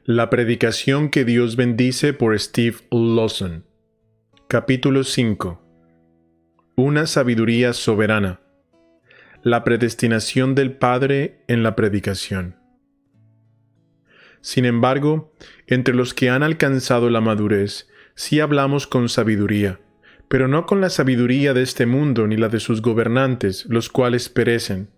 La predicación que Dios bendice por Steve Lawson. Capítulo 5. Una sabiduría soberana. La predestinación del Padre en la predicación. Sin embargo, entre los que han alcanzado la madurez, sí hablamos con sabiduría, pero no con la sabiduría de este mundo ni la de sus gobernantes, los cuales perecen.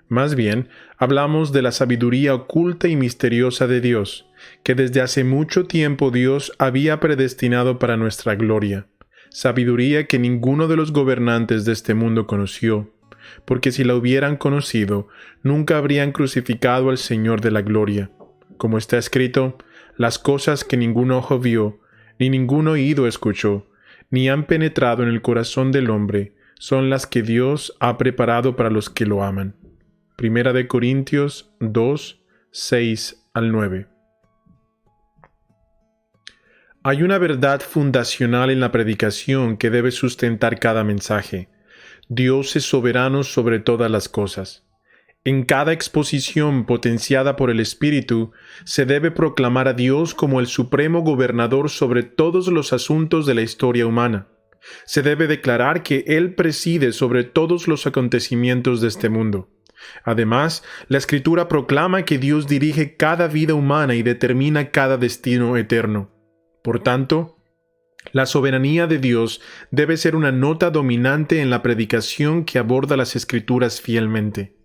Más bien, hablamos de la sabiduría oculta y misteriosa de Dios, que desde hace mucho tiempo Dios había predestinado para nuestra gloria, sabiduría que ninguno de los gobernantes de este mundo conoció, porque si la hubieran conocido, nunca habrían crucificado al Señor de la gloria. Como está escrito, las cosas que ningún ojo vio, ni ningún oído escuchó, ni han penetrado en el corazón del hombre, son las que Dios ha preparado para los que lo aman. Primera de Corintios 2, 6 al 9. Hay una verdad fundacional en la predicación que debe sustentar cada mensaje. Dios es soberano sobre todas las cosas. En cada exposición potenciada por el Espíritu, se debe proclamar a Dios como el supremo gobernador sobre todos los asuntos de la historia humana. Se debe declarar que Él preside sobre todos los acontecimientos de este mundo. Además, la Escritura proclama que Dios dirige cada vida humana y determina cada destino eterno. Por tanto, la soberanía de Dios debe ser una nota dominante en la predicación que aborda las Escrituras fielmente.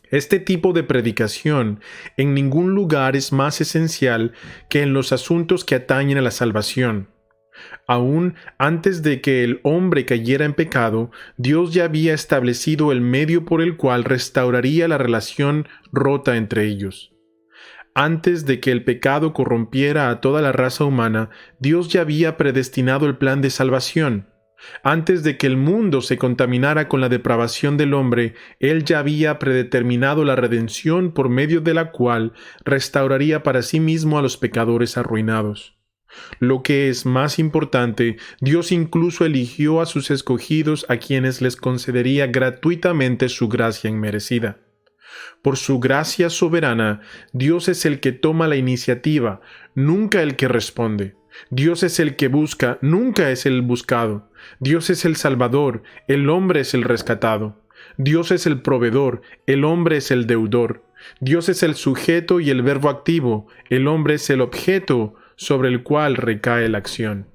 Este tipo de predicación en ningún lugar es más esencial que en los asuntos que atañen a la salvación. Aún antes de que el hombre cayera en pecado, Dios ya había establecido el medio por el cual restauraría la relación rota entre ellos. Antes de que el pecado corrompiera a toda la raza humana, Dios ya había predestinado el plan de salvación. Antes de que el mundo se contaminara con la depravación del hombre, Él ya había predeterminado la redención por medio de la cual restauraría para sí mismo a los pecadores arruinados. Lo que es más importante, Dios incluso eligió a sus escogidos a quienes les concedería gratuitamente su gracia inmerecida. Por su gracia soberana, Dios es el que toma la iniciativa, nunca el que responde. Dios es el que busca, nunca es el buscado. Dios es el Salvador, el hombre es el rescatado. Dios es el proveedor, el hombre es el deudor. Dios es el sujeto y el verbo activo, el hombre es el objeto sobre el cual recae la acción.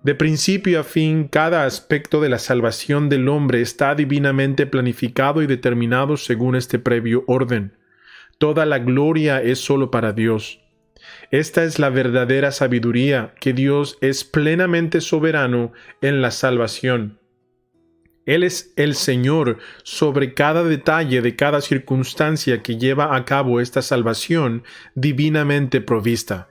De principio a fin, cada aspecto de la salvación del hombre está divinamente planificado y determinado según este previo orden. Toda la gloria es solo para Dios. Esta es la verdadera sabiduría, que Dios es plenamente soberano en la salvación. Él es el Señor sobre cada detalle de cada circunstancia que lleva a cabo esta salvación divinamente provista.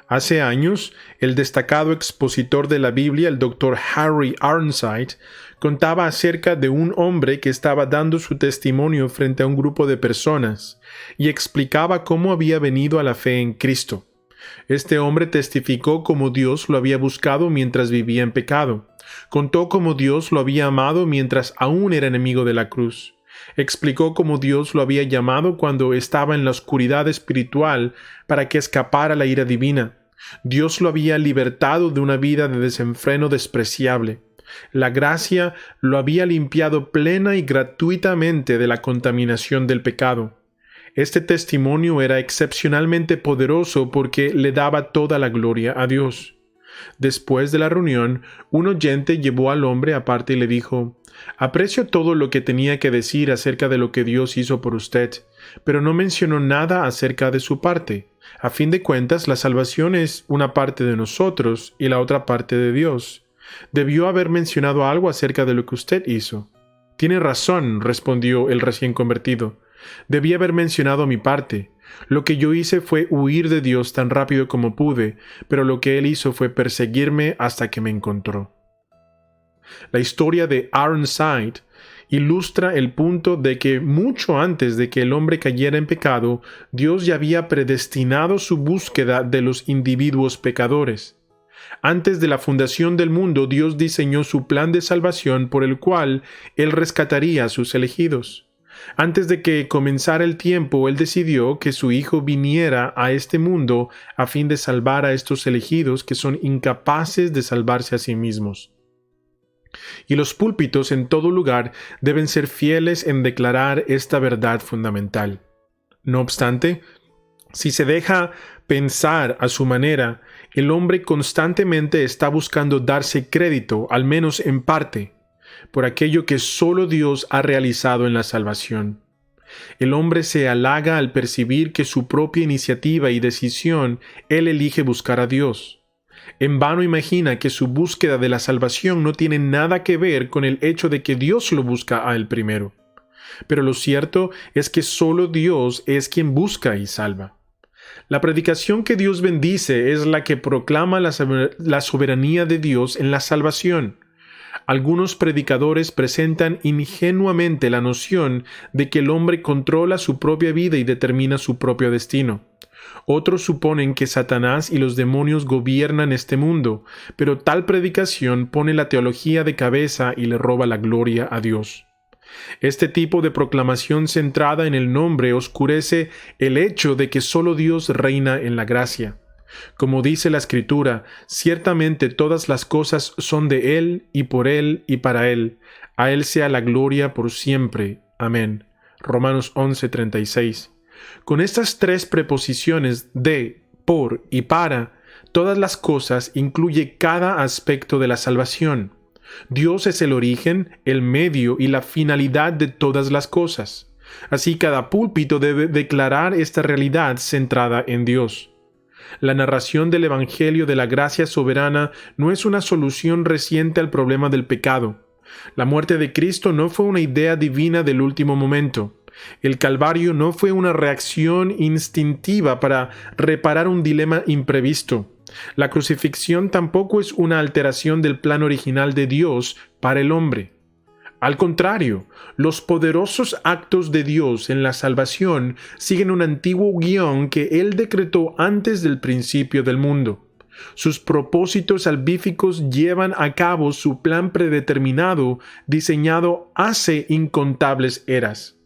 Hace años, el destacado expositor de la Biblia, el Dr. Harry Ironside, contaba acerca de un hombre que estaba dando su testimonio frente a un grupo de personas y explicaba cómo había venido a la fe en Cristo. Este hombre testificó cómo Dios lo había buscado mientras vivía en pecado. Contó cómo Dios lo había amado mientras aún era enemigo de la cruz. Explicó cómo Dios lo había llamado cuando estaba en la oscuridad espiritual para que escapara la ira divina. Dios lo había libertado de una vida de desenfreno despreciable. La gracia lo había limpiado plena y gratuitamente de la contaminación del pecado. Este testimonio era excepcionalmente poderoso porque le daba toda la gloria a Dios. Después de la reunión, un oyente llevó al hombre aparte y le dijo: «Aprecio todo lo que tenía que decir acerca de lo que Dios hizo por usted, pero no mencionó nada acerca de su parte. A fin de cuentas, la salvación es una parte de nosotros y la otra parte de Dios. Debió haber mencionado algo acerca de lo que usted hizo». «Tiene razón», respondió el recién convertido. «Debí haber mencionado mi parte. Lo que yo hice fue huir de Dios tan rápido como pude, pero lo que Él hizo fue perseguirme hasta que me encontró». La historia de Ironside ilustra el punto de que mucho antes de que el hombre cayera en pecado, Dios ya había predestinado su búsqueda de los individuos pecadores. Antes de la fundación del mundo, Dios diseñó su plan de salvación por el cual Él rescataría a sus elegidos. Antes de que comenzara el tiempo, Él decidió que su Hijo viniera a este mundo a fin de salvar a estos elegidos que son incapaces de salvarse a sí mismos. Y los púlpitos en todo lugar deben ser fieles en declarar esta verdad fundamental. No obstante, si se deja pensar a su manera, el hombre constantemente está buscando darse crédito, al menos en parte, por aquello que solo Dios ha realizado en la salvación. El hombre se halaga al percibir que su propia iniciativa y decisión él elige buscar a Dios. En vano imagina que su búsqueda de la salvación no tiene nada que ver con el hecho de que Dios lo busca a él primero. Pero lo cierto es que solo Dios es quien busca y salva. La predicación que Dios bendice es la que proclama la soberanía de Dios en la salvación. Algunos predicadores presentan ingenuamente la noción de que el hombre controla su propia vida y determina su propio destino. Otros suponen que Satanás y los demonios gobiernan este mundo, pero tal predicación pone la teología de cabeza y le roba la gloria a Dios. Este tipo de proclamación centrada en el nombre oscurece el hecho de que solo Dios reina en la gracia. Como dice la Escritura, ciertamente todas las cosas son de Él y por Él y para Él. A Él sea la gloria por siempre. Amén. Romanos 11:36. Con estas tres preposiciones de, por y para, todas las cosas incluye cada aspecto de la salvación. Dios es el origen, el medio y la finalidad de todas las cosas. Así cada púlpito debe declarar esta realidad centrada en Dios. La narración del Evangelio de la gracia soberana no es una solución reciente al problema del pecado. La muerte de Cristo no fue una idea divina del último momento. El Calvario no fue una reacción instintiva para reparar un dilema imprevisto. La crucifixión tampoco es una alteración del plan original de Dios para el hombre. Al contrario, los poderosos actos de Dios en la salvación siguen un antiguo guión que Él decretó antes del principio del mundo. Sus propósitos salvíficos llevan a cabo su plan predeterminado, diseñado hace incontables eras.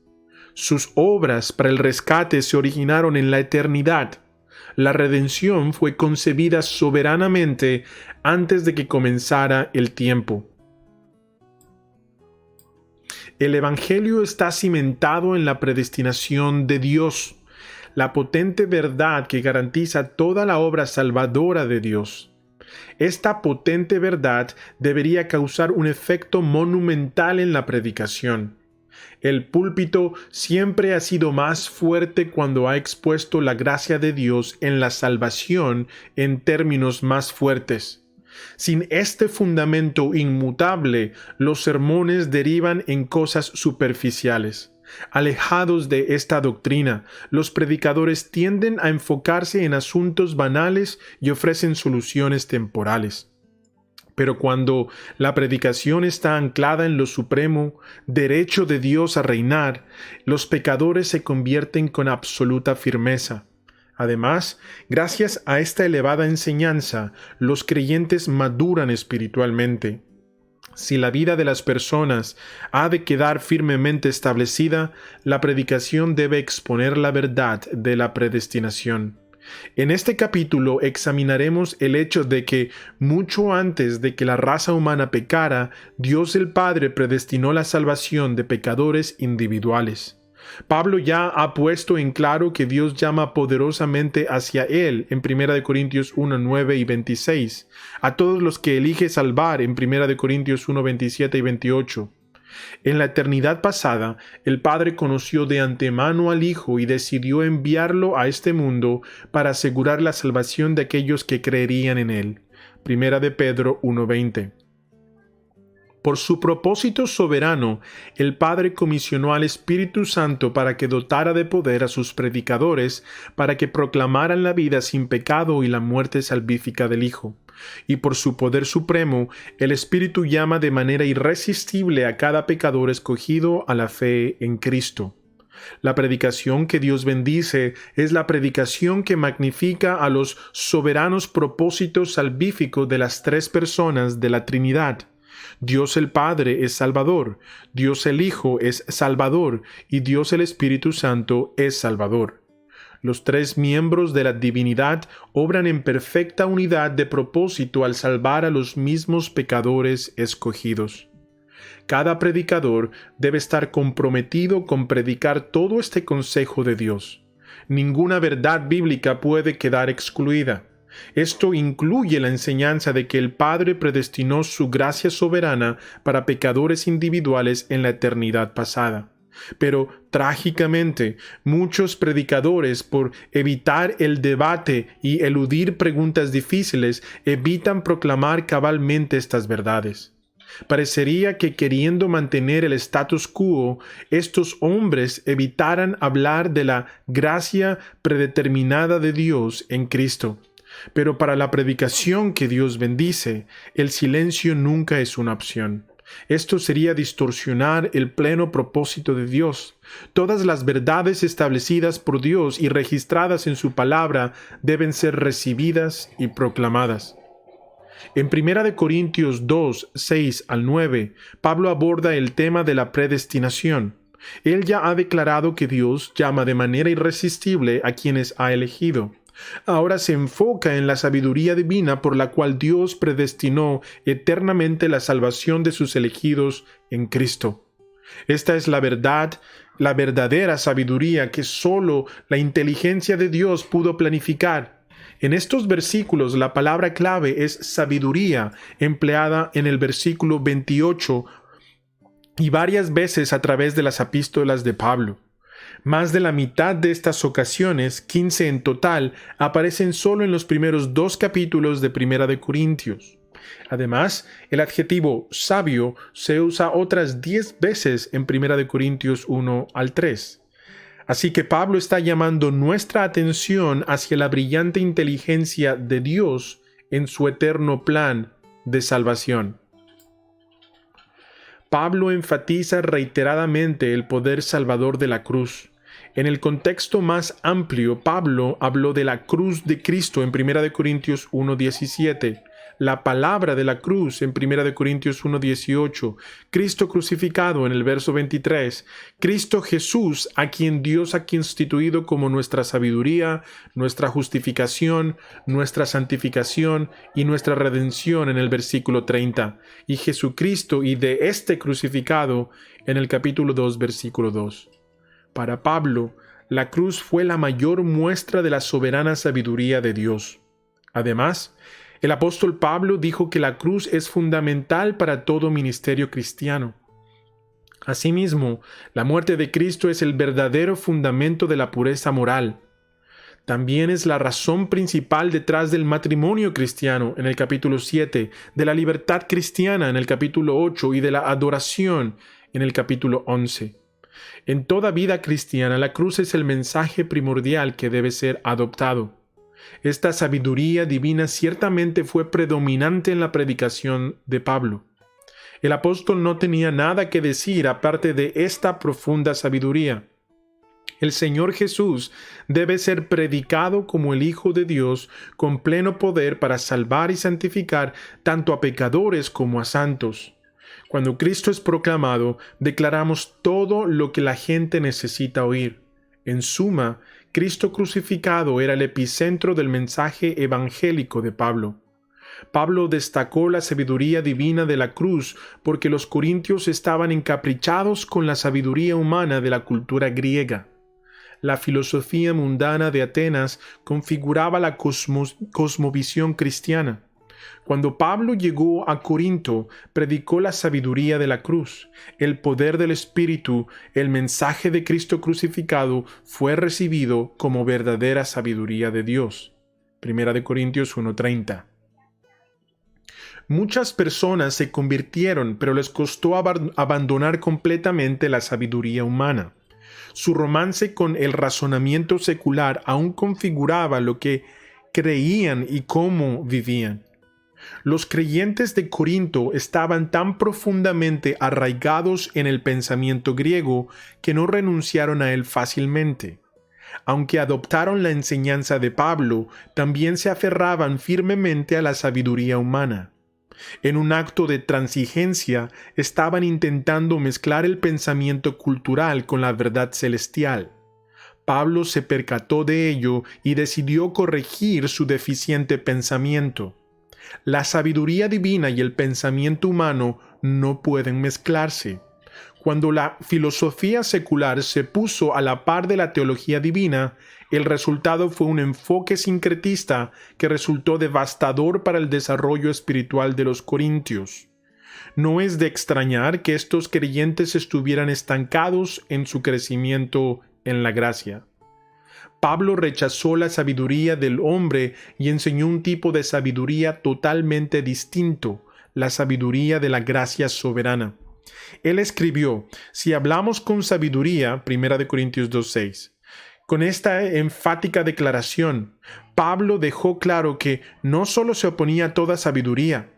Sus obras para el rescate se originaron en la eternidad. La redención fue concebida soberanamente antes de que comenzara el tiempo. El Evangelio está cimentado en la predestinación de Dios, la potente verdad que garantiza toda la obra salvadora de Dios. Esta potente verdad debería causar un efecto monumental en la predicación. El púlpito siempre ha sido más fuerte cuando ha expuesto la gracia de Dios en la salvación en términos más fuertes. Sin este fundamento inmutable, los sermones derivan en cosas superficiales. Alejados de esta doctrina, los predicadores tienden a enfocarse en asuntos banales y ofrecen soluciones temporales. Pero cuando la predicación está anclada en lo supremo, derecho de Dios a reinar, los pecadores se convierten con absoluta firmeza. Además, gracias a esta elevada enseñanza, los creyentes maduran espiritualmente. Si la vida de las personas ha de quedar firmemente establecida, la predicación debe exponer la verdad de la predestinación. En este capítulo examinaremos el hecho de que, mucho antes de que la raza humana pecara, Dios el Padre predestinó la salvación de pecadores individuales. Pablo ya ha puesto en claro que Dios llama poderosamente hacia Él en 1 Corintios 1, 9 y 26, a todos los que elige salvar en 1 Corintios 1, 27 y 28. En la eternidad pasada, el Padre conoció de antemano al Hijo y decidió enviarlo a este mundo para asegurar la salvación de aquellos que creerían en Él. 1 Pedro 1:20. Por su propósito soberano, el Padre comisionó al Espíritu Santo para que dotara de poder a sus predicadores, para que proclamaran la vida sin pecado y la muerte salvífica del Hijo. Y por su poder supremo, el Espíritu llama de manera irresistible a cada pecador escogido a la fe en Cristo. La predicación que Dios bendice es la predicación que magnifica a los soberanos propósitos salvíficos de las tres personas de la Trinidad. Dios el Padre es Salvador, Dios el Hijo es Salvador y Dios el Espíritu Santo es Salvador. Los tres miembros de la divinidad obran en perfecta unidad de propósito al salvar a los mismos pecadores escogidos. Cada predicador debe estar comprometido con predicar todo este consejo de Dios. Ninguna verdad bíblica puede quedar excluida. Esto incluye la enseñanza de que el Padre predestinó su gracia soberana para pecadores individuales en la eternidad pasada. Pero, trágicamente, muchos predicadores, por evitar el debate y eludir preguntas difíciles, evitan proclamar cabalmente estas verdades. Parecería que queriendo mantener el status quo, estos hombres evitaran hablar de la gracia predeterminada de Dios en Cristo. Pero para la predicación que Dios bendice, el silencio nunca es una opción. Esto sería distorsionar el pleno propósito de Dios. Todas las verdades establecidas por Dios y registradas en su palabra deben ser recibidas y proclamadas. En 1 Corintios 2, 6 al 9, Pablo aborda el tema de la predestinación. Él ya ha declarado que Dios llama de manera irresistible a quienes ha elegido. Ahora se enfoca en la sabiduría divina por la cual Dios predestinó eternamente la salvación de sus elegidos en Cristo. Esta es la verdad, la verdadera sabiduría que solo la inteligencia de Dios pudo planificar. En estos versículos la palabra clave es sabiduría, empleada en el versículo 28 y varias veces a través de las epístolas de Pablo. Más de la mitad de estas ocasiones, 15 en total, aparecen solo en los primeros 2 capítulos de 1 Corintios. Además, el adjetivo sabio se usa otras 10 veces en 1 Corintios 1 al 3. Así que Pablo está llamando nuestra atención hacia la brillante inteligencia de Dios en su eterno plan de salvación. Pablo enfatiza reiteradamente el poder salvador de la cruz. En el contexto más amplio, Pablo habló de la cruz de Cristo en 1 Corintios 1:17, la palabra de la cruz en 1 Corintios 1:18, Cristo crucificado en el verso 23, Cristo Jesús, a quien Dios ha constituido como nuestra sabiduría, nuestra justificación, nuestra santificación y nuestra redención en el versículo 30, y Jesucristo y de este crucificado en el capítulo 2, versículo 2. Para Pablo, la cruz fue la mayor muestra de la soberana sabiduría de Dios. Además, el apóstol Pablo dijo que la cruz es fundamental para todo ministerio cristiano. Asimismo, la muerte de Cristo es el verdadero fundamento de la pureza moral. También es la razón principal detrás del matrimonio cristiano en el capítulo 7, de la libertad cristiana en el capítulo 8 y de la adoración en el capítulo 11. En toda vida cristiana, la cruz es el mensaje primordial que debe ser adoptado. Esta sabiduría divina ciertamente fue predominante en la predicación de Pablo. El apóstol no tenía nada que decir aparte de esta profunda sabiduría. El Señor Jesús debe ser predicado como el Hijo de Dios con pleno poder para salvar y santificar tanto a pecadores como a santos. Cuando Cristo es proclamado, declaramos todo lo que la gente necesita oír. En suma, Cristo crucificado era el epicentro del mensaje evangélico de Pablo. Pablo destacó la sabiduría divina de la cruz porque los corintios estaban encaprichados con la sabiduría humana de la cultura griega. La filosofía mundana de Atenas configuraba la cosmovisión cristiana. Cuando Pablo llegó a Corinto, predicó la sabiduría de la cruz, el poder del Espíritu, el mensaje de Cristo crucificado fue recibido como verdadera sabiduría de Dios. 1 Corintios 1:30. Muchas personas se convirtieron, pero les costó abandonar completamente la sabiduría humana. Su romance con el razonamiento secular aún configuraba lo que creían y cómo vivían. Los creyentes de Corinto estaban tan profundamente arraigados en el pensamiento griego que no renunciaron a él fácilmente. Aunque adoptaron la enseñanza de Pablo, también se aferraban firmemente a la sabiduría humana. En un acto de transigencia, estaban intentando mezclar el pensamiento cultural con la verdad celestial. Pablo se percató de ello y decidió corregir su deficiente pensamiento. La sabiduría divina y el pensamiento humano no pueden mezclarse. Cuando la filosofía secular se puso a la par de la teología divina, el resultado fue un enfoque sincretista que resultó devastador para el desarrollo espiritual de los corintios. No es de extrañar que estos creyentes estuvieran estancados en su crecimiento en la gracia. Pablo rechazó la sabiduría del hombre y enseñó un tipo de sabiduría totalmente distinto, la sabiduría de la gracia soberana. Él escribió: si hablamos con sabiduría, 1 Corintios 2:6. Con esta enfática declaración, Pablo dejó claro que no solo se oponía a toda sabiduría.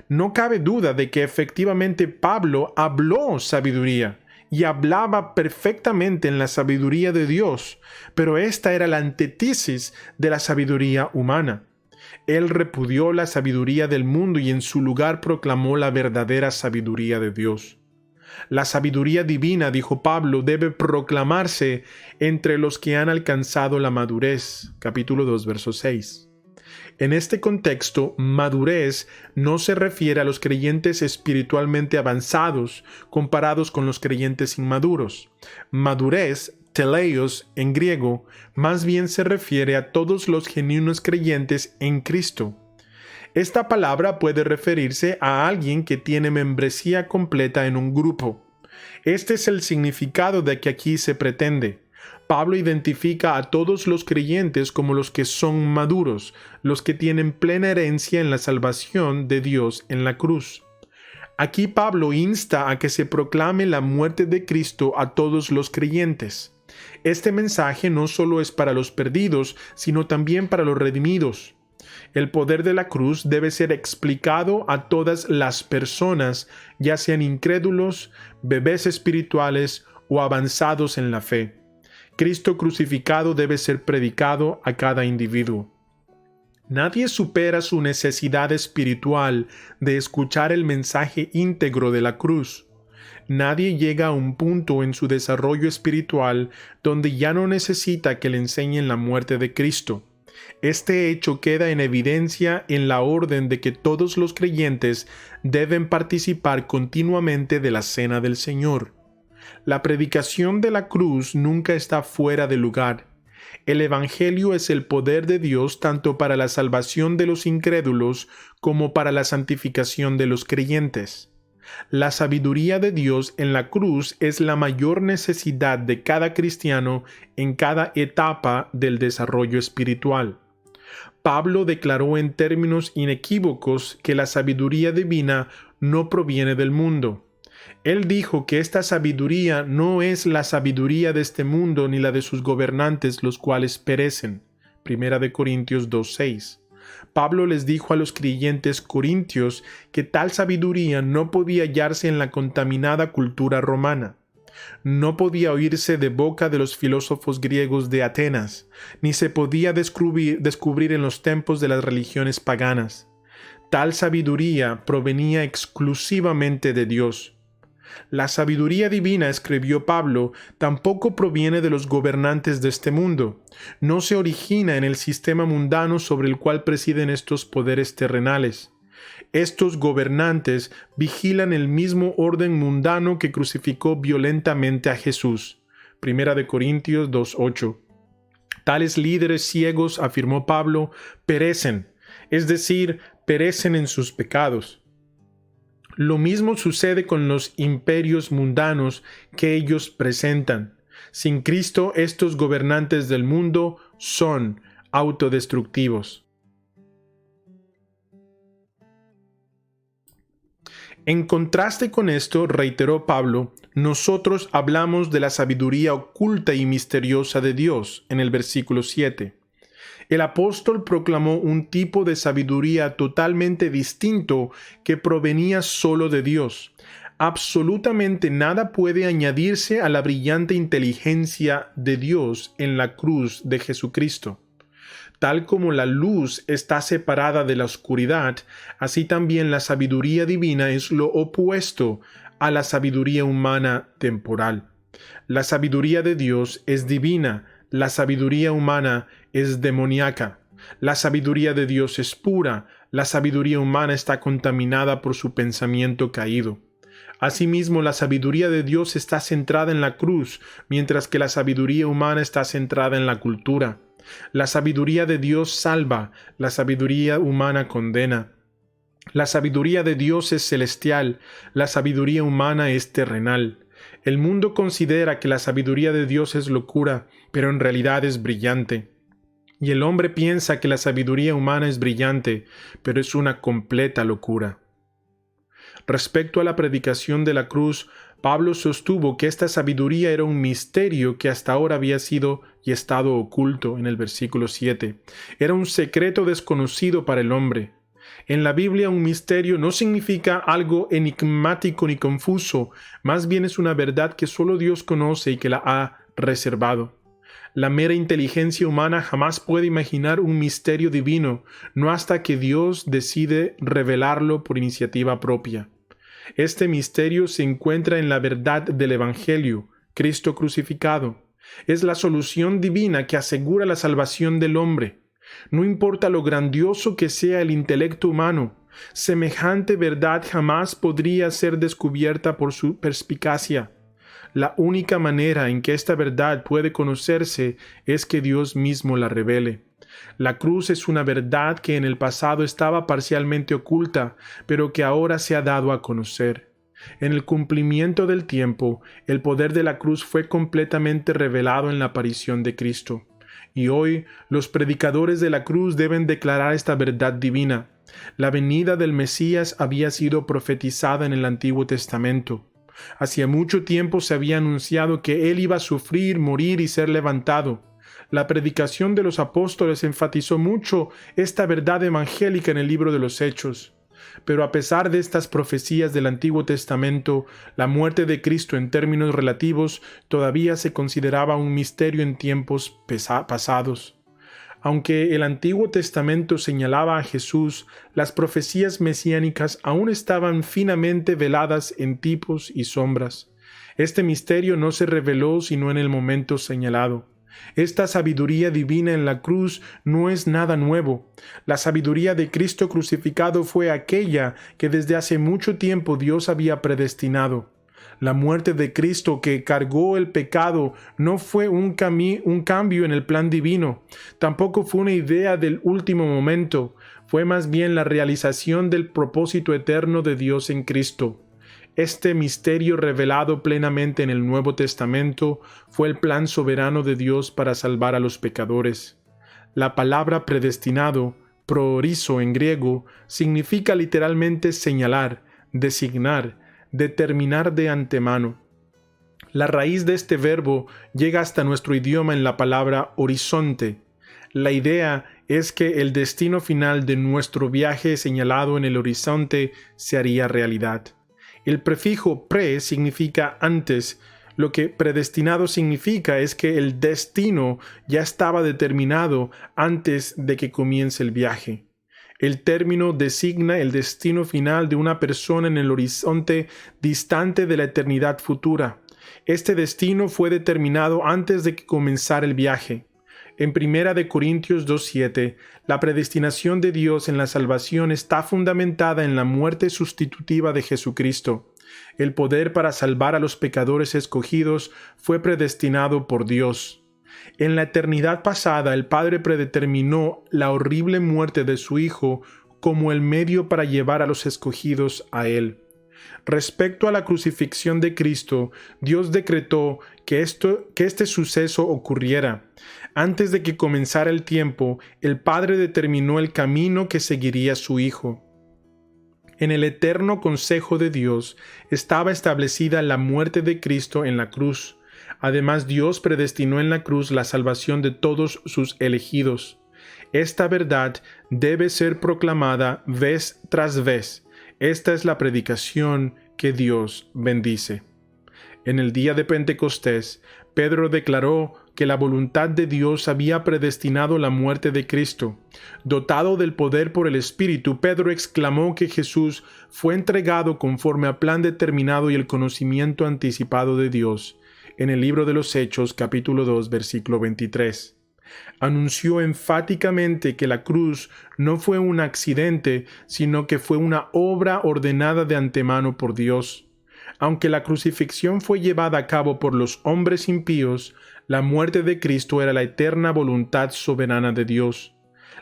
No cabe duda de que efectivamente Pablo habló sabiduría y hablaba perfectamente en la sabiduría de Dios, pero esta era la antítesis de la sabiduría humana. Él repudió la sabiduría del mundo y en su lugar proclamó la verdadera sabiduría de Dios. La sabiduría divina, dijo Pablo, debe proclamarse entre los que han alcanzado la madurez. Capítulo 2, verso 6. En este contexto, madurez no se refiere a los creyentes espiritualmente avanzados comparados con los creyentes inmaduros. Madurez, teleios en griego, más bien se refiere a todos los genuinos creyentes en Cristo. Esta palabra puede referirse a alguien que tiene membresía completa en un grupo. Este es el significado de que aquí se pretende. Pablo identifica a todos los creyentes como los que son maduros, los que tienen plena herencia en la salvación de Dios en la cruz. Aquí Pablo insta a que se proclame la muerte de Cristo a todos los creyentes. Este mensaje no solo es para los perdidos, sino también para los redimidos. El poder de la cruz debe ser explicado a todas las personas, ya sean incrédulos, bebés espirituales o avanzados en la fe. Cristo crucificado debe ser predicado a cada individuo. Nadie supera su necesidad espiritual de escuchar el mensaje íntegro de la cruz. Nadie llega a un punto en su desarrollo espiritual donde ya no necesita que le enseñen la muerte de Cristo. Este hecho queda en evidencia en la orden de que todos los creyentes deben participar continuamente de la cena del Señor. La predicación de la cruz nunca está fuera de lugar. El Evangelio es el poder de Dios tanto para la salvación de los incrédulos como para la santificación de los creyentes. La sabiduría de Dios en la cruz es la mayor necesidad de cada cristiano en cada etapa del desarrollo espiritual. Pablo declaró en términos inequívocos que la sabiduría divina no proviene del mundo. Él dijo que esta sabiduría no es la sabiduría de este mundo ni la de sus gobernantes, los cuales perecen. 1 Corintios 2:6. Pablo les dijo a los creyentes corintios que tal sabiduría no podía hallarse en la contaminada cultura romana. No podía oírse de boca de los filósofos griegos de Atenas, ni se podía descubrir en los templos de las religiones paganas. Tal sabiduría provenía exclusivamente de Dios. La sabiduría divina, escribió Pablo, tampoco proviene de los gobernantes de este mundo. No se origina en el sistema mundano sobre el cual presiden estos poderes terrenales. Estos gobernantes vigilan el mismo orden mundano que crucificó violentamente a Jesús. 1 Corintios 2:8. Tales líderes ciegos, afirmó Pablo, perecen, es decir, perecen en sus pecados. Lo mismo sucede con los imperios mundanos que ellos presentan. Sin Cristo, estos gobernantes del mundo son autodestructivos. En contraste con esto, reiteró Pablo, nosotros hablamos de la sabiduría oculta y misteriosa de Dios, en el versículo 7. El apóstol proclamó un tipo de sabiduría totalmente distinto que provenía solo de Dios. Absolutamente nada puede añadirse a la brillante inteligencia de Dios en la cruz de Jesucristo. Tal como la luz está separada de la oscuridad, así también la sabiduría divina es lo opuesto a la sabiduría humana temporal. La sabiduría de Dios es divina, la sabiduría humana es demoníaca. La sabiduría de Dios es pura, la sabiduría humana está contaminada por su pensamiento caído. Asimismo, la sabiduría de Dios está centrada en la cruz, mientras que la sabiduría humana está centrada en la cultura. La sabiduría de Dios salva, la sabiduría humana condena. La sabiduría de Dios es celestial, la sabiduría humana es terrenal. El mundo considera que la sabiduría de Dios es locura, pero en realidad es brillante. Y el hombre piensa que la sabiduría humana es brillante, pero es una completa locura. Respecto a la predicación de la cruz, Pablo sostuvo que esta sabiduría era un misterio que hasta ahora había sido y estado oculto en el versículo 7. Era un secreto desconocido para el hombre. En la Biblia, un misterio no significa algo enigmático ni confuso, más bien es una verdad que solo Dios conoce y que la ha reservado. La mera inteligencia humana jamás puede imaginar un misterio divino, no hasta que Dios decide revelarlo por iniciativa propia. Este misterio se encuentra en la verdad del Evangelio, Cristo crucificado. Es la solución divina que asegura la salvación del hombre. No importa lo grandioso que sea el intelecto humano, semejante verdad jamás podría ser descubierta por su perspicacia. La única manera en que esta verdad puede conocerse es que Dios mismo la revele. La cruz es una verdad que en el pasado estaba parcialmente oculta, pero que ahora se ha dado a conocer. En el cumplimiento del tiempo, el poder de la cruz fue completamente revelado en la aparición de Cristo. Y hoy, los predicadores de la cruz deben declarar esta verdad divina. La venida del Mesías había sido profetizada en el Antiguo Testamento. Hacía mucho tiempo se había anunciado que Él iba a sufrir, morir y ser levantado. La predicación de los apóstoles enfatizó mucho esta verdad evangélica en el libro de los Hechos. Pero a pesar de estas profecías del Antiguo Testamento, la muerte de Cristo en términos relativos todavía se consideraba un misterio en tiempos pasados. Aunque el Antiguo Testamento señalaba a Jesús, las profecías mesiánicas aún estaban finamente veladas en tipos y sombras. Este misterio no se reveló sino en el momento señalado. Esta sabiduría divina en la cruz no es nada nuevo. La sabiduría de Cristo crucificado fue aquella que desde hace mucho tiempo Dios había predestinado. La muerte de Cristo que cargó el pecado no fue un cambio en el plan divino, tampoco fue una idea del último momento, fue más bien la realización del propósito eterno de Dios en Cristo. Este misterio revelado plenamente en el Nuevo Testamento fue el plan soberano de Dios para salvar a los pecadores. La palabra predestinado, proorizo en griego, significa literalmente señalar, designar, determinar de antemano. La raíz de este verbo llega hasta nuestro idioma en la palabra horizonte. La idea es que el destino final de nuestro viaje señalado en el horizonte se haría realidad. El prefijo pre significa antes. Lo que predestinado significa es que el destino ya estaba determinado antes de que comience el viaje. El término designa el destino final de una persona en el horizonte distante de la eternidad futura. Este destino fue determinado antes de que comenzara el viaje. En 1 Corintios 2:7, la predestinación de Dios en la salvación está fundamentada en la muerte sustitutiva de Jesucristo. El poder para salvar a los pecadores escogidos fue predestinado por Dios. En la eternidad pasada, el Padre predeterminó la horrible muerte de su Hijo como el medio para llevar a los escogidos a Él. Respecto a la crucifixión de Cristo, Dios decretó que este suceso ocurriera. Antes de que comenzara el tiempo, el Padre determinó el camino que seguiría su Hijo. En el eterno consejo de Dios estaba establecida la muerte de Cristo en la cruz. Además, Dios predestinó en la cruz la salvación de todos sus elegidos. Esta verdad debe ser proclamada vez tras vez. Esta es la predicación que Dios bendice. En el día de Pentecostés, Pedro declaró que la voluntad de Dios había predestinado la muerte de Cristo. Dotado del poder por el Espíritu, Pedro exclamó que Jesús fue entregado conforme al plan determinado y el conocimiento anticipado de Dios, en el libro de los Hechos, capítulo 2, versículo 23. Anunció enfáticamente que la cruz no fue un accidente, sino que fue una obra ordenada de antemano por Dios. Aunque la crucifixión fue llevada a cabo por los hombres impíos, la muerte de Cristo era la eterna voluntad soberana de Dios.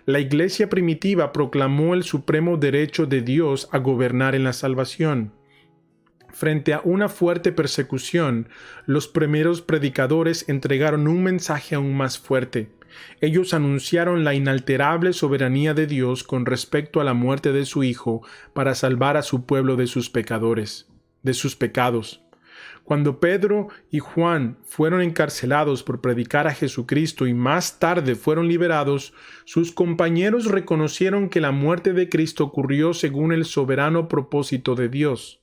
La Iglesia primitiva proclamó el supremo derecho de Dios a gobernar en la salvación. Frente a una fuerte persecución, los primeros predicadores entregaron un mensaje aún más fuerte. Ellos anunciaron la inalterable soberanía de Dios con respecto a la muerte de su Hijo para salvar a su pueblo de sus pecados. Cuando Pedro y Juan fueron encarcelados por predicar a Jesucristo y más tarde fueron liberados, sus compañeros reconocieron que la muerte de Cristo ocurrió según el soberano propósito de Dios.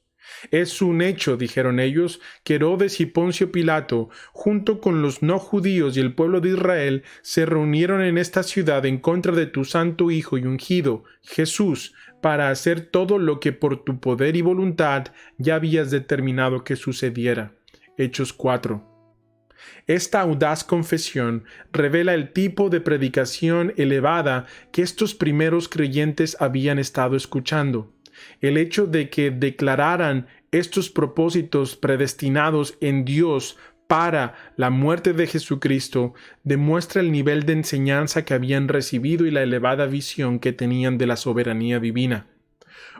Es un hecho, dijeron ellos, que Herodes y Poncio Pilato, junto con los no judíos y el pueblo de Israel, se reunieron en esta ciudad en contra de tu santo Hijo y ungido, Jesús, para hacer todo lo que por tu poder y voluntad ya habías determinado que sucediera. Hechos 4. Esta audaz confesión revela el tipo de predicación elevada que estos primeros creyentes habían estado escuchando. El hecho de que declararan estos propósitos predestinados en Dios para la muerte de Jesucristo demuestra el nivel de enseñanza que habían recibido y la elevada visión que tenían de la soberanía divina.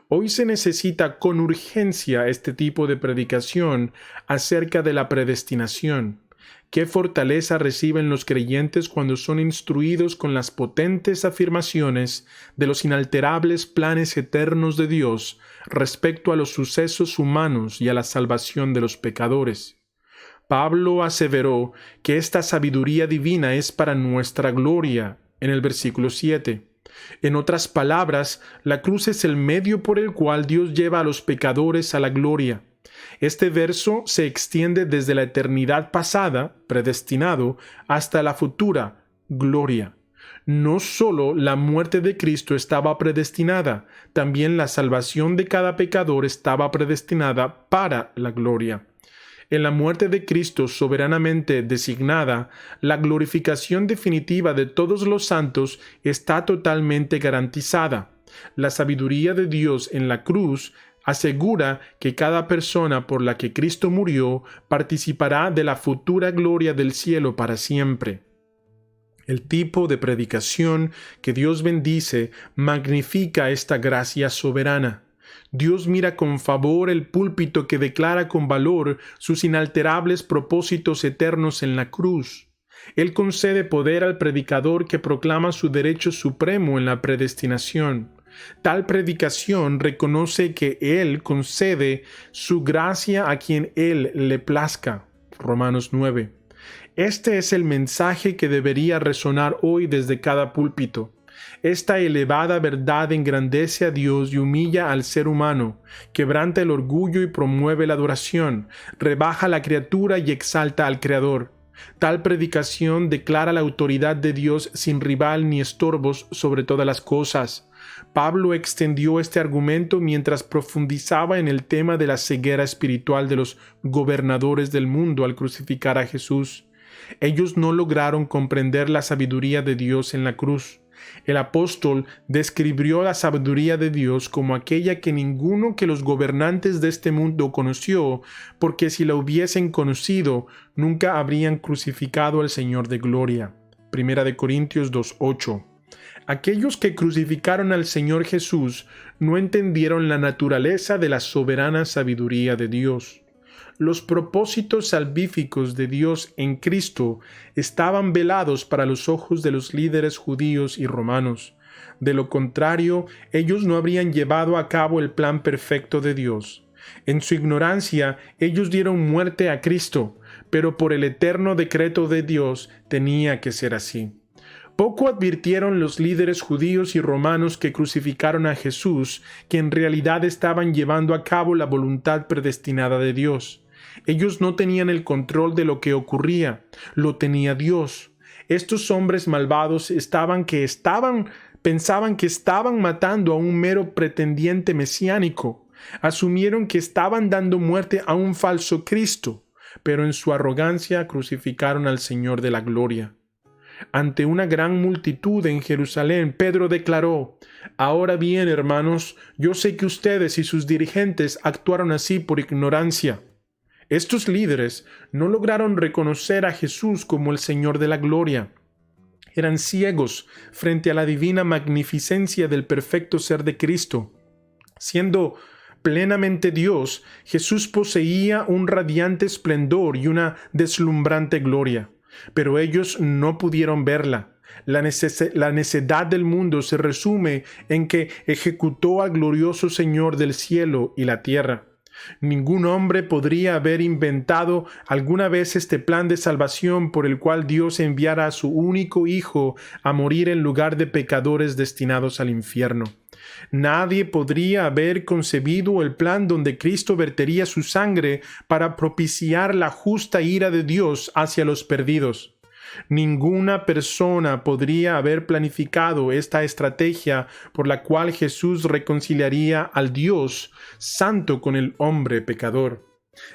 Hoy se necesita con urgencia este tipo de predicación acerca de la predestinación. Qué fortaleza reciben los creyentes cuando son instruidos con las potentes afirmaciones de los inalterables planes eternos de Dios respecto a los sucesos humanos y a la salvación de los pecadores. Pablo aseveró que esta sabiduría divina es para nuestra gloria, en el versículo 7. En otras palabras, la cruz es el medio por el cual Dios lleva a los pecadores a la gloria. Este verso se extiende desde la eternidad pasada, predestinado, hasta la futura, gloria. No solo la muerte de Cristo estaba predestinada, también la salvación de cada pecador estaba predestinada para la gloria. En la muerte de Cristo soberanamente designada, la glorificación definitiva de todos los santos está totalmente garantizada. La sabiduría de Dios en la cruz asegura que cada persona por la que Cristo murió participará de la futura gloria del cielo para siempre. El tipo de predicación que Dios bendice magnifica esta gracia soberana. Dios mira con favor el púlpito que declara con valor sus inalterables propósitos eternos en la cruz. Él concede poder al predicador que proclama su derecho supremo en la predestinación. Tal predicación reconoce que Él concede su gracia a quien Él le plazca. Romanos 9. Este es el mensaje que debería resonar hoy desde cada púlpito. Esta elevada verdad engrandece a Dios y humilla al ser humano, quebranta el orgullo y promueve la adoración, rebaja a la criatura y exalta al Creador. Tal predicación declara la autoridad de Dios sin rival ni estorbos sobre todas las cosas. Pablo extendió este argumento mientras profundizaba en el tema de la ceguera espiritual de los gobernadores del mundo al crucificar a Jesús. Ellos no lograron comprender la sabiduría de Dios en la cruz. El apóstol describió la sabiduría de Dios como aquella que ninguno que los gobernantes de este mundo conoció, porque si la hubiesen conocido, nunca habrían crucificado al Señor de gloria. 1 Corintios 2:8. Aquellos que crucificaron al Señor Jesús no entendieron la naturaleza de la soberana sabiduría de Dios. Los propósitos salvíficos de Dios en Cristo estaban velados para los ojos de los líderes judíos y romanos. De lo contrario, ellos no habrían llevado a cabo el plan perfecto de Dios. En su ignorancia, ellos dieron muerte a Cristo, pero por el eterno decreto de Dios tenía que ser así. Poco advirtieron los líderes judíos y romanos que crucificaron a Jesús, que en realidad estaban llevando a cabo la voluntad predestinada de Dios. Ellos no tenían el control de lo que ocurría, lo tenía Dios. Estos hombres malvados pensaban que estaban matando a un mero pretendiente mesiánico. Asumieron que estaban dando muerte a un falso Cristo, pero en su arrogancia crucificaron al Señor de la gloria. Ante una gran multitud en Jerusalén, Pedro declaró: «Ahora bien, hermanos, yo sé que ustedes y sus dirigentes actuaron así por ignorancia». Estos líderes no lograron reconocer a Jesús como el Señor de la gloria. Eran ciegos frente a la divina magnificencia del perfecto ser de Cristo. Siendo plenamente Dios, Jesús poseía un radiante esplendor y una deslumbrante gloria, pero ellos no pudieron verla. La necedad del mundo se resume en que ejecutó al glorioso Señor del cielo y la tierra. Ningún hombre podría haber inventado alguna vez este plan de salvación por el cual Dios enviara a su único Hijo a morir en lugar de pecadores destinados al infierno. Nadie podría haber concebido el plan donde Cristo vertería su sangre para propiciar la justa ira de Dios hacia los perdidos. Ninguna persona podría haber planificado esta estrategia por la cual Jesús reconciliaría al Dios santo con el hombre pecador.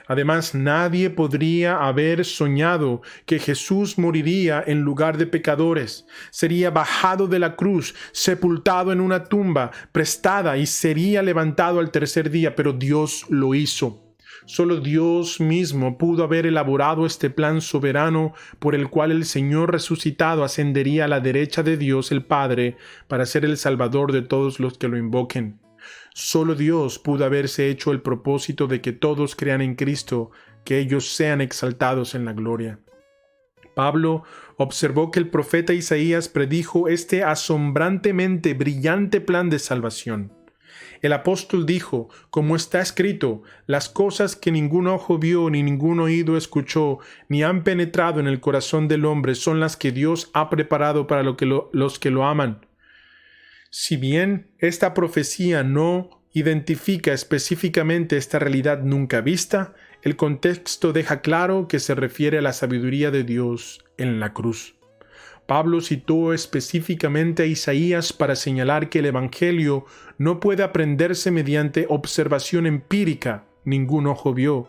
Además, nadie podría haber soñado que Jesús moriría en lugar de pecadores, sería bajado de la cruz, sepultado en una tumba prestada y sería levantado al tercer día, pero Dios lo hizo. Solo Dios mismo pudo haber elaborado este plan soberano por el cual el Señor resucitado ascendería a la derecha de Dios el Padre para ser el Salvador de todos los que lo invoquen. Solo Dios pudo haberse hecho el propósito de que todos crean en Cristo, que ellos sean exaltados en la gloria. Pablo observó que el profeta Isaías predijo este asombrantemente brillante plan de salvación. El apóstol dijo, como está escrito, las cosas que ningún ojo vio, ni ningún oído escuchó, ni han penetrado en el corazón del hombre, son las que Dios ha preparado para los que lo aman. Si bien esta profecía no identifica específicamente esta realidad nunca vista, el contexto deja claro que se refiere a la sabiduría de Dios en la cruz. Pablo citó específicamente a Isaías para señalar que el Evangelio no puede aprenderse mediante observación empírica, ningún ojo vio.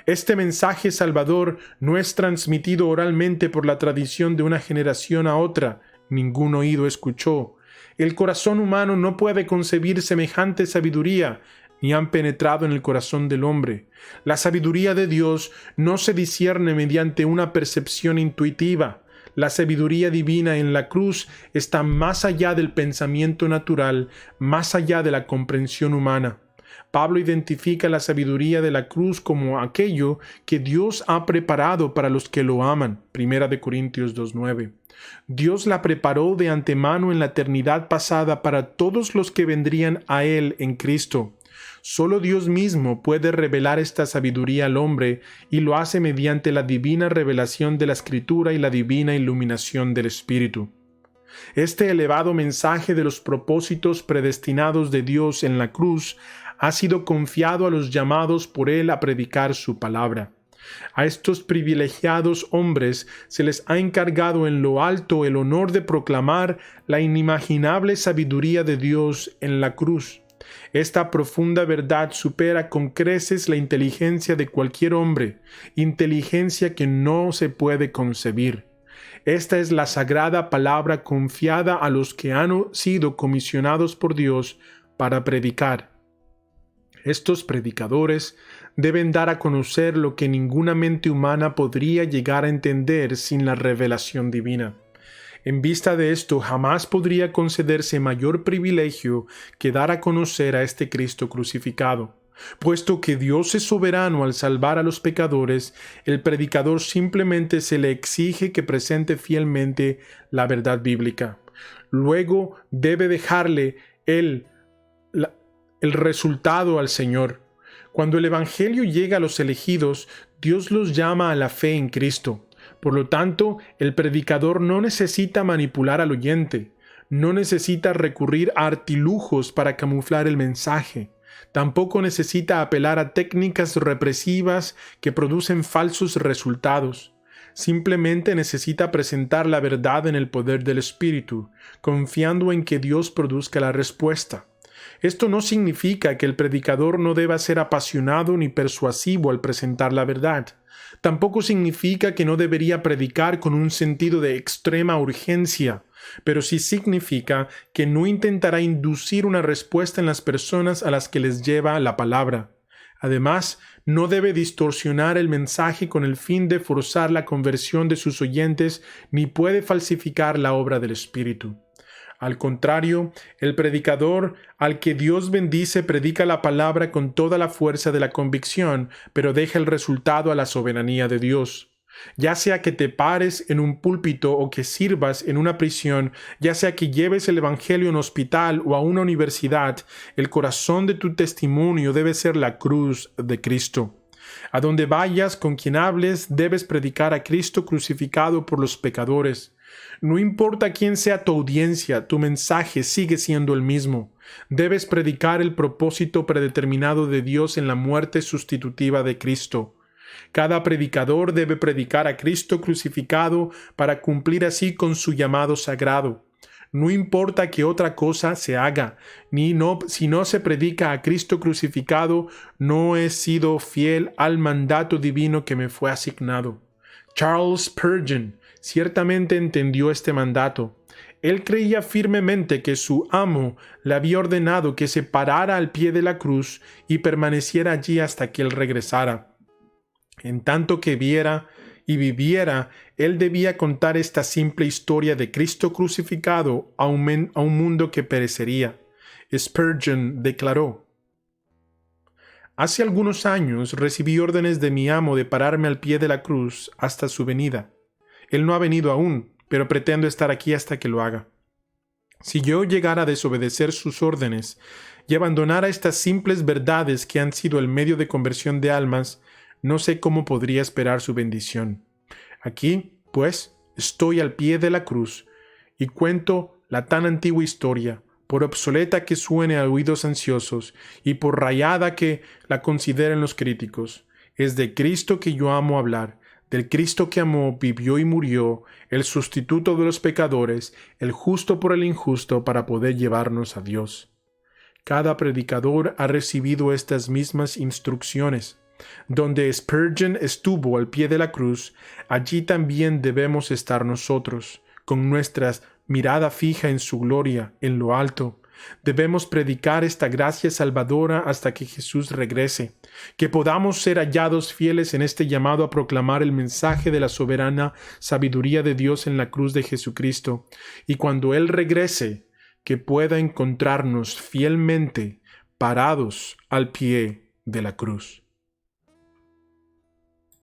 Este mensaje salvador no es transmitido oralmente por la tradición de una generación a otra, ningún oído escuchó. El corazón humano no puede concebir semejante sabiduría, ni han penetrado en el corazón del hombre. La sabiduría de Dios no se discierne mediante una percepción intuitiva. La sabiduría divina en la cruz está más allá del pensamiento natural, más allá de la comprensión humana. Pablo identifica la sabiduría de la cruz como aquello que Dios ha preparado para los que lo aman. 1 Corintios 2:9. Dios la preparó de antemano en la eternidad pasada para todos los que vendrían a Él en Cristo. Solo Dios mismo puede revelar esta sabiduría al hombre y lo hace mediante la divina revelación de la Escritura y la divina iluminación del Espíritu. Este elevado mensaje de los propósitos predestinados de Dios en la cruz ha sido confiado a los llamados por Él a predicar su palabra. A estos privilegiados hombres se les ha encargado en lo alto el honor de proclamar la inimaginable sabiduría de Dios en la cruz. Esta profunda verdad supera con creces la inteligencia de cualquier hombre, inteligencia que no se puede concebir. Esta es la sagrada palabra confiada a los que han sido comisionados por Dios para predicar. Estos predicadores deben dar a conocer lo que ninguna mente humana podría llegar a entender sin la revelación divina. En vista de esto, jamás podría concederse mayor privilegio que dar a conocer a este Cristo crucificado. Puesto que Dios es soberano al salvar a los pecadores, el predicador simplemente se le exige que presente fielmente la verdad bíblica. Luego debe dejarle el resultado al Señor. Cuando el Evangelio llega a los elegidos, Dios los llama a la fe en Cristo. Por lo tanto, el predicador no necesita manipular al oyente, no necesita recurrir a artilujos para camuflar el mensaje. Tampoco necesita apelar a técnicas represivas que producen falsos resultados. Simplemente necesita presentar la verdad en el poder del Espíritu, confiando en que Dios produzca la respuesta. Esto no significa que el predicador no deba ser apasionado ni persuasivo al presentar la verdad. Tampoco significa que no debería predicar con un sentido de extrema urgencia, pero sí significa que no intentará inducir una respuesta en las personas a las que les lleva la palabra. Además, no debe distorsionar el mensaje con el fin de forzar la conversión de sus oyentes, ni puede falsificar la obra del Espíritu. Al contrario, el predicador al que Dios bendice predica la palabra con toda la fuerza de la convicción, pero deja el resultado a la soberanía de Dios. Ya sea que te pares en un púlpito o que sirvas en una prisión, ya sea que lleves el Evangelio a un hospital o a una universidad, el corazón de tu testimonio debe ser la cruz de Cristo. A donde vayas, con quien hables, debes predicar a Cristo crucificado por los pecadores. No importa quién sea tu audiencia, tu mensaje sigue siendo el mismo. Debes predicar el propósito predeterminado de Dios en la muerte sustitutiva de Cristo. Cada predicador debe predicar a Cristo crucificado para cumplir así con su llamado sagrado. No importa que otra cosa se haga, si no se predica a Cristo crucificado, no he sido fiel al mandato divino que me fue asignado. Charles Spurgeon ciertamente entendió este mandato. Él creía firmemente que su amo le había ordenado que se parara al pie de la cruz y permaneciera allí hasta que él regresara. En tanto que viera y viviera, él debía contar esta simple historia de Cristo crucificado a un mundo que perecería. Spurgeon declaró: «Hace algunos años recibí órdenes de mi amo de pararme al pie de la cruz hasta su venida. Él no ha venido aún, pero pretendo estar aquí hasta que lo haga. Si yo llegara a desobedecer sus órdenes y abandonara estas simples verdades que han sido el medio de conversión de almas, no sé cómo podría esperar su bendición. Aquí, pues, estoy al pie de la cruz y cuento la tan antigua historia, por obsoleta que suene a oídos ansiosos y por rayada que la consideren los críticos. Es de Cristo que yo amo hablar, del Cristo que amó, vivió y murió, el sustituto de los pecadores, el justo por el injusto para poder llevarnos a Dios». Cada predicador ha recibido estas mismas instrucciones. Donde Spurgeon estuvo al pie de la cruz, allí también debemos estar nosotros, con nuestra mirada fija en su gloria, en lo alto. Debemos predicar esta gracia salvadora hasta que Jesús regrese, que podamos ser hallados fieles en este llamado a proclamar el mensaje de la soberana sabiduría de Dios en la cruz de Jesucristo, y cuando Él regrese, que pueda encontrarnos fielmente parados al pie de la cruz.